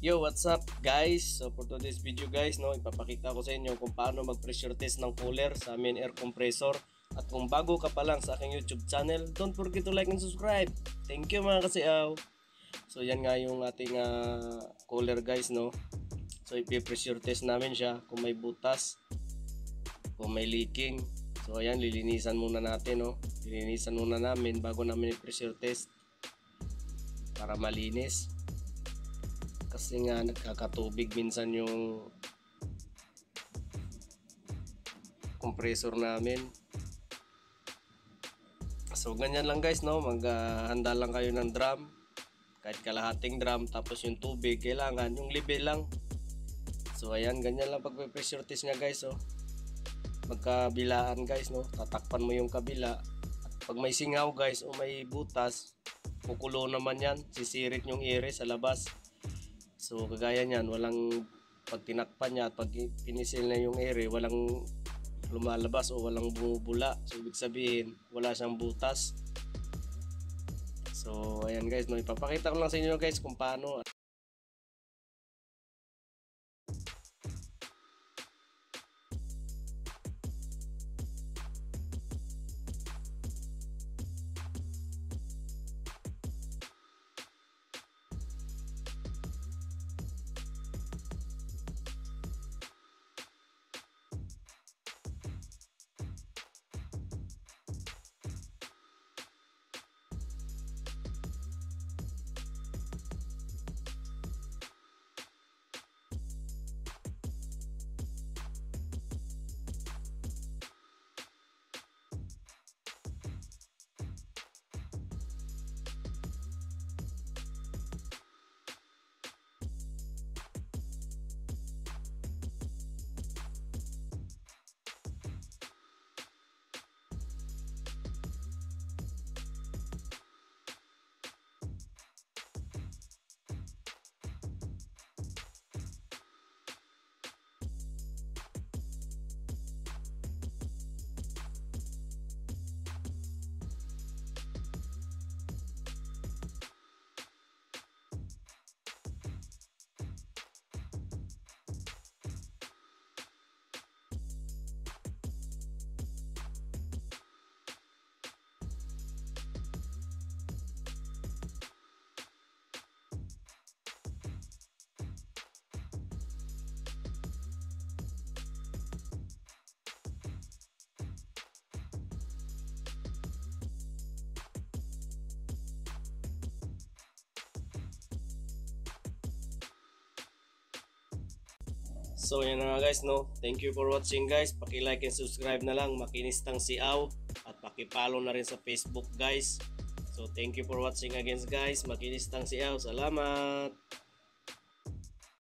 Yo, what's up guys? So for today's video guys, ipapakita ko sa inyo kung paano mag-pressure test ng cooler sa aming air compressor. At kung bago ka pa lang sa aking YouTube channel, don't forget to like and subscribe. Thank you mga kasiaw. So yan nga yung ating cooler guys, no. So ipi-pressure test namin siya kung may butas, kung may leaking. So ayan, lilinisan muna natin, no. Lilinisan muna namin bago namin i-pressure test para malinis. Kasi nga nagkakatubig minsan yung compressor namin. So ganyan lang guys, no. Maghanda lang kayo ng drum, kahit kalahating drum, tapos yung tubig kailangan yung level lang. So ayan, ganyan lang pag pressure test nga guys, oh. Magkabilaan guys, no. Tatakpan mo yung kabila. At pag may singaw guys o may butas, kukulo naman yan, sisirit yung ere sa labas. So kagaya niyan, walang pag tinakpan niya at pag pinisil na yung ere, walang lumalabas o walang bumubula. So ibig sabihin, wala siyang butas. So ayan guys, no, ipapakita ko lang sa inyo guys kung paano. So yan na nga guys, no. Thank you for watching guys. Paki-like and subscribe na lang, Makinistang Siaw, at paki-follow na rin sa Facebook guys. So thank you for watching again guys, Makinistang Siaw. Salamat.